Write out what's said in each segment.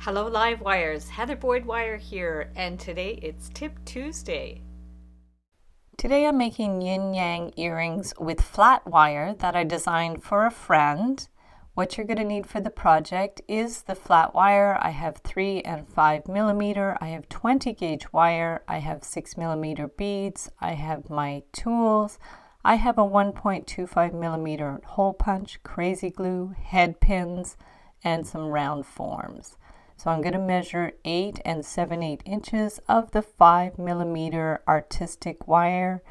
Hello Live Wires, Heather Boyd Wire here, and today it's Tip Tuesday. Today I'm making yin yang earrings with flat wire that I designed for a friend. What you're going to need for the project is the flat wire. I have 3 and 5 millimeter. I have 20 gauge wire. I have 6 millimeter beads. I have my tools. I have a 1.25 millimeter hole punch, crazy glue, head pins, and some round forms. So I'm going to measure 8 and 7/8 inches of the 5 millimeter artistic wire.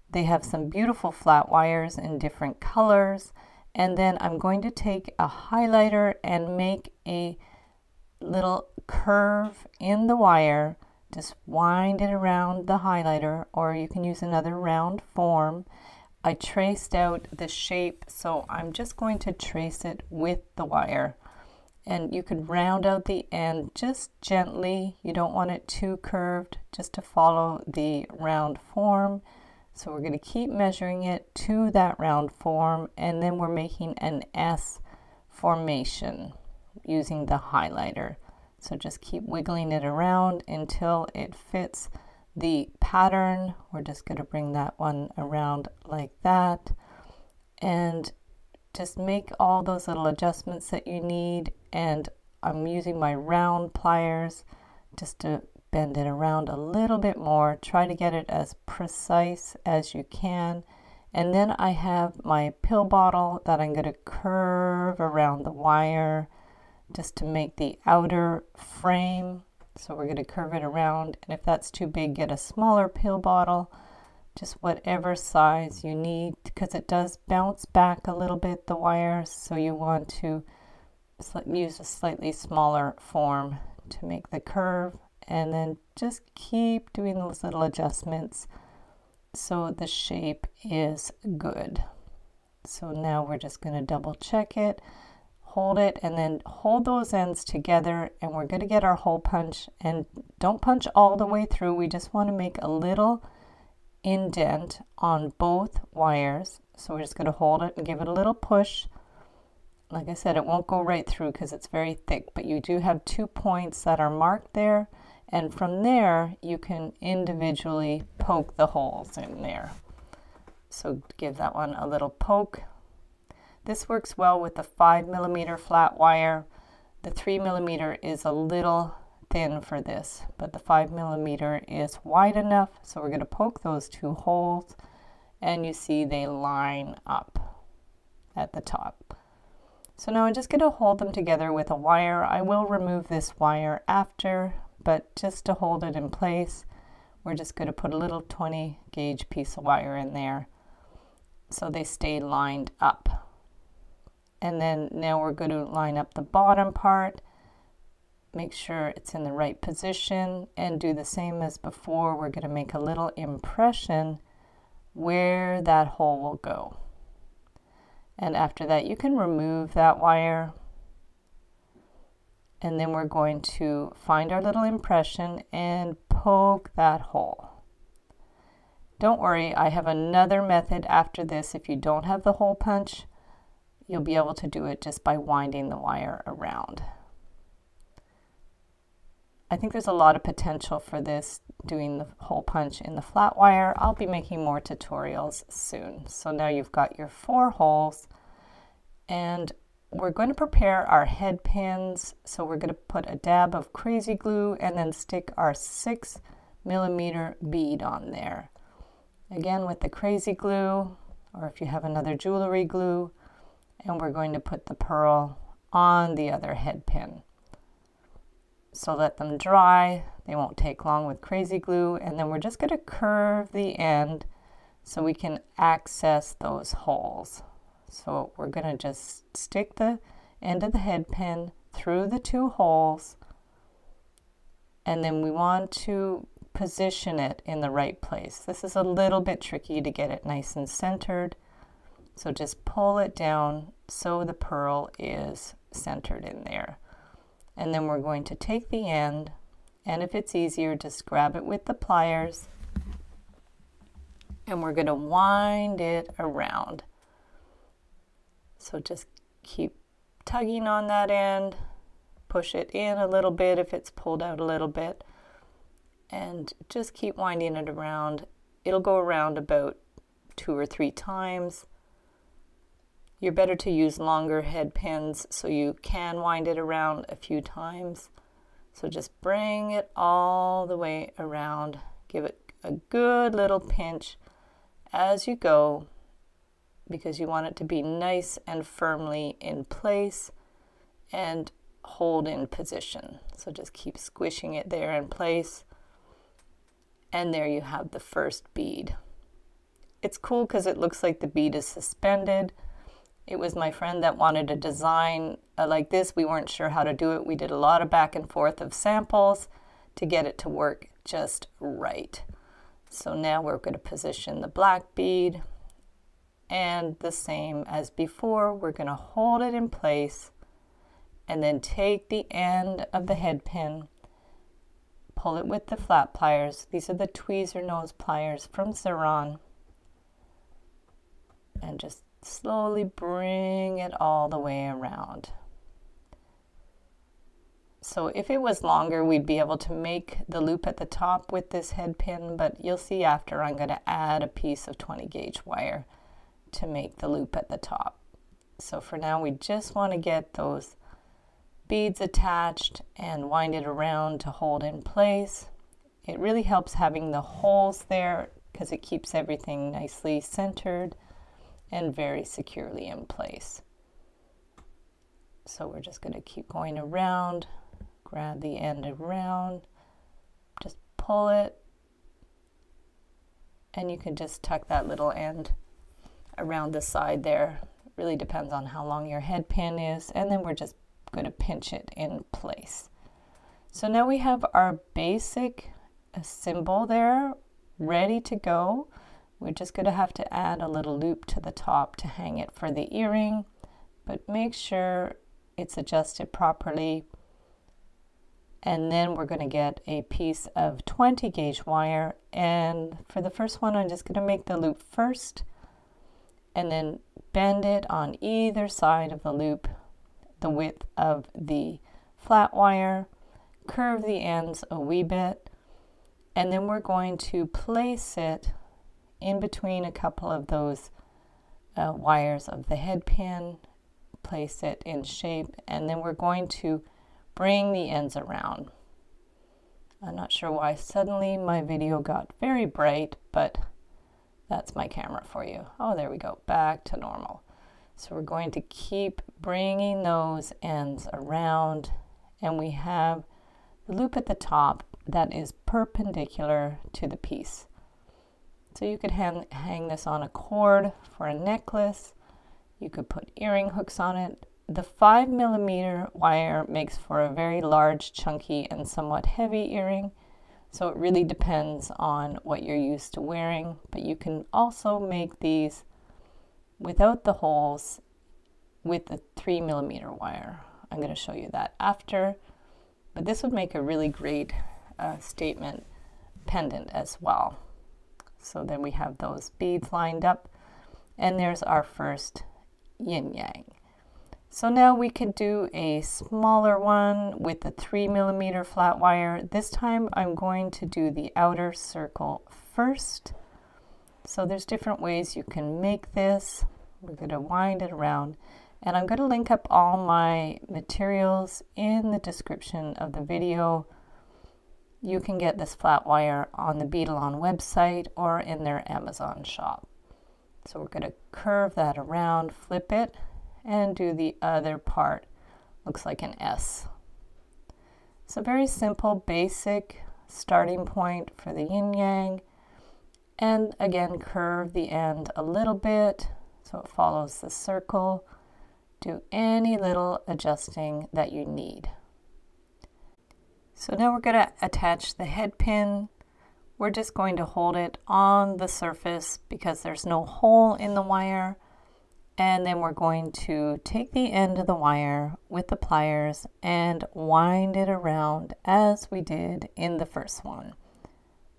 They have some beautiful flat wires in different colors. And then I'm going to take a highlighter and make a little curve in the wire. Just wind it around the highlighter, or you can use another round form. I traced out the shape, so I'm just going to trace it with the wire. And you could round out the end just gently. You don't want it too curved, just to follow the round form. So we're going to keep measuring it to that round form, and then we're making an S formation using the highlighter. So just keep wiggling it around until it fits the pattern. We're just going to bring that one around like that, and just make all those little adjustments that you need. And I'm using my round pliers just to bend it around a little bit more. Try to get it as precise as you can. And then I have my pill bottle that I'm going to curve around the wire just to make the outer frame. So we're going to curve it around, and if that's too big, get a smaller pill bottle, just whatever size you need, because it does bounce back a little bit, the wire, so you want to use a slightly smaller form to make the curve. And then just keep doing those little adjustments so the shape is good. So now we're just going to double check it, hold it, and then hold those ends together, and we're going to get our hole punch. And don't punch all the way through, we just want to make a little indent on both wires. So we're just going to hold it and give it a little push. Like I said, it won't go right through because it's very thick, but you do have 2 points that are marked there. And from there, you can individually poke the holes in there. So give that one a little poke. This works well with the 5 millimeter flat wire. The 3 millimeter is a little thin for this, but the 5 millimeter is wide enough. So we're going to poke those 2 holes, and you see they line up at the top. So now I'm just going to hold them together with a wire. I will remove this wire after, but just to hold it in place, we're just going to put a little 20 gauge piece of wire in there so they stay lined up. And then now we're going to line up the bottom part, make sure it's in the right position, and do the same as before. We're going to make a little impression where that hole will go. And after that, you can remove that wire. And then we're going to find our little impression and poke that hole. Don't worry, I have another method after this. If you don't have the hole punch, you'll be able to do it just by winding the wire around. I think there's a lot of potential for this, doing the hole punch in the flat wire. I'll be making more tutorials soon. So now you've got your 4 holes, and we're going to prepare our head pins. So we're going to put a dab of crazy glue and then stick our 6 millimeter bead on there. Again with the crazy glue, or if you have another jewelry glue, and we're going to put the pearl on the other head pin. So let them dry. They won't take long with crazy glue, and then we're just going to curve the end so we can access those holes. So we're going to just stick the end of the head pin through the 2 holes, and then we want to position it in the right place. This is a little bit tricky to get it nice and centered, so just pull it down so the pearl is centered in there. And then we're going to take the end, and if it's easier, just grab it with the pliers, and we're going to wind it around. So just keep tugging on that end push it in a little bit if it's pulled out a little bit, and just keep winding it around. It'll go around about 2 or 3 times. You're better to use longer head pins so you can wind it around a few times. So just bring it all the way around. Give it a good little pinch as you go, because you want it to be nice and firmly in place and hold in position. So just keep squishing it there in place. And there you have the first bead. It's cool because it looks like the bead is suspended. It was my friend that wanted a design like this. We weren't sure how to do it. We did a lot of back and forth of samples to get it to work just right. So now we're going to position the black bead, and the same as before, we're going to hold it in place and then take the end of the head pin, pull it with the flat pliers. These are the tweezer nose pliers from Ceron, and just slowly bring it all the way around. So if it was longer, we'd be able to make the loop at the top with this head pin, but you'll see after I'm going to add a piece of 20 gauge wire to make the loop at the top. So for now, we just want to get those beads attached and wind it around to hold in place. It really helps having the holes there because it keeps everything nicely centered and very securely in place. So we're just going to keep going around, grab the end around, just pull it, and you can just tuck that little end around the side there. It really depends on how long your head pin is, and then we're just going to pinch it in place. So now we have our basic symbol there ready to go. We're just going to have to add a little loop to the top to hang it for the earring, but make sure it's adjusted properly. And then we're going to get a piece of 20 gauge wire, and for the first one I'm just going to make the loop first and then bend it on either side of the loop the width of the flat wire, curve the ends a wee bit, and then we're going to place it in between a couple of those wires of the head pin, place it in shape, and then we're going to bring the ends around. I'm not sure why suddenly my video got very bright, but that's my camera for you. Oh, there we go, back to normal. So we're going to keep bringing those ends around, and we have the loop at the top that is perpendicular to the piece. So you could hang this on a cord for a necklace. You could put earring hooks on it. The 5mm wire makes for a very large, chunky, and somewhat heavy earring. So it really depends on what you're used to wearing. But you can also make these without the holes with the 3mm wire. I'm going to show you that after. But this would make a really great statement pendant as well. So then we have those beads lined up, and there's our first yin yang. So now we could do a smaller one with the 3mm flat wire. This time I'm going to do the outer circle first. So there's different ways you can make this. We're going to wind it around, and I'm going to link up all my materials in the description of the video. You can get this flat wire on the Beadalon website or in their Amazon shop. So we're going to curve that around, flip it, and do the other part. Looks like an S. So very simple, basic starting point for the yin yang. And again, curve the end a little bit so it follows the circle. Do any little adjusting that you need. So now we're going to attach the head pin. We're just going to hold it on the surface because there's no hole in the wire. And then we're going to take the end of the wire with the pliers and wind it around as we did in the first one.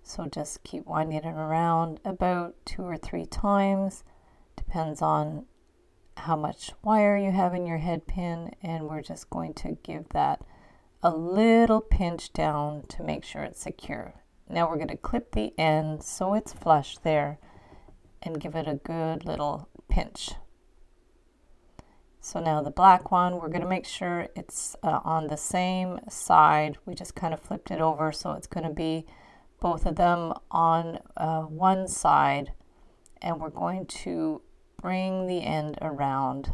So just keep winding it around about 2 or 3 times. Depends on how much wire you have in your head pin, and we're just going to give that a little pinch down to make sure it's secure. Now we're going to clip the end so it's flush there and give it a good little pinch. So now the black one, we're going to make sure it's on the same side. We just kind of flipped it over, so it's going to be both of them on one side, and we're going to bring the end around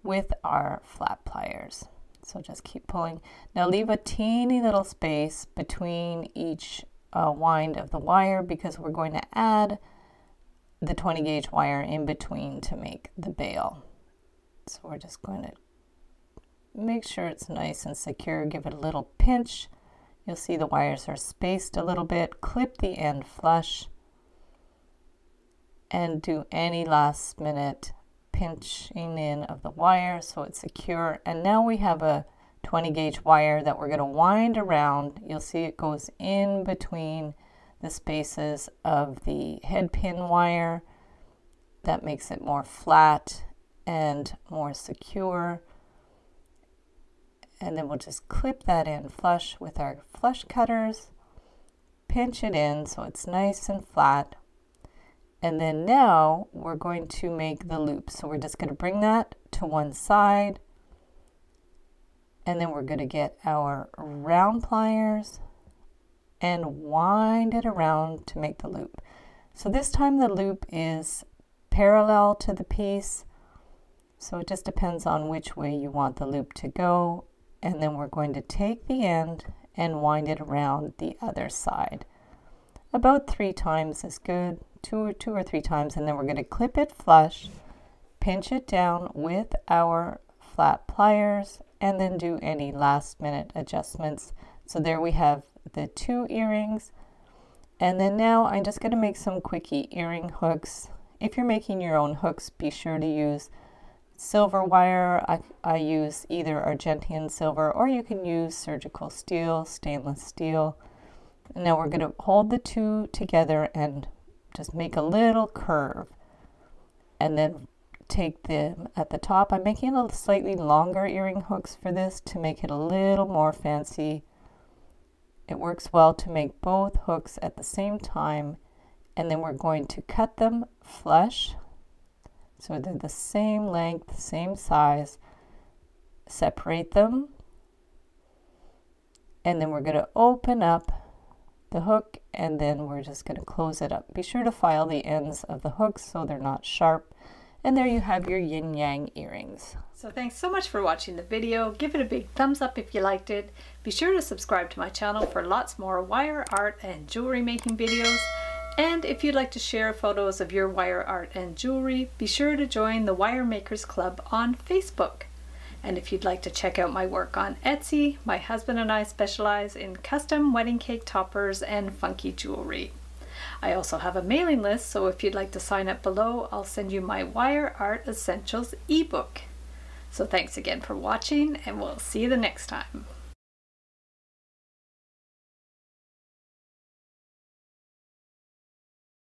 with our flat pliers. So just keep pulling. Now leave a teeny little space between each wind of the wire, because we're going to add the 20 gauge wire in between to make the bail. So we're just going to make sure it's nice and secure, give it a little pinch. You'll see the wires are spaced a little bit. Clip the end flush and do any last minute pinching in of the wire so it's secure. And now we have a 20 gauge wire that we're going to wind around. You'll see it goes in between the spaces of the head pin wire. That makes it more flat and more secure. And then we'll just clip that in flush with our flush cutters, pinch it in so it's nice and flat. And then now we're going to make the loop. So we're just going to bring that to one side, and then we're going to get our round pliers and wind it around to make the loop. So this time the loop is parallel to the piece, so it just depends on which way you want the loop to go. And then we're going to take the end and wind it around the other side. About 3 times is good, two or three times, and then we're going to clip it flush, pinch it down with our flat pliers, and then do any last minute adjustments. So there we have the 2 earrings. And then now I'm just going to make some quickie earring hooks. If you're making your own hooks, be sure to use silver wire. I use either Argentine silver, or you can use surgical steel, stainless steel. And now we're going to hold the 2 together and just make a little curve, and then take them at the top. I'm making a slightly longer earring hooks for this to make it a little more fancy. It works well to make both hooks at the same time, and then we're going to cut them flush so they're the same length, same size. Separate them, and then we're going to open up the hook, and then we're just going to close it up. Be sure to file the ends of the hooks so they're not sharp. And there you have your yin yang earrings. So thanks so much for watching the video. Give it a big thumbs up if you liked it. Be sure to subscribe to my channel for lots more wire art and jewelry making videos. And if you'd like to share photos of your wire art and jewelry, be sure to join the Wire Makers Club on Facebook. And if you'd like to check out my work on Etsy, my husband and I specialize in custom wedding cake toppers and funky jewelry. I also have a mailing list, so if you'd like to sign up below, I'll send you my Wire Art Essentials ebook. So thanks again for watching, and we'll see you the next time.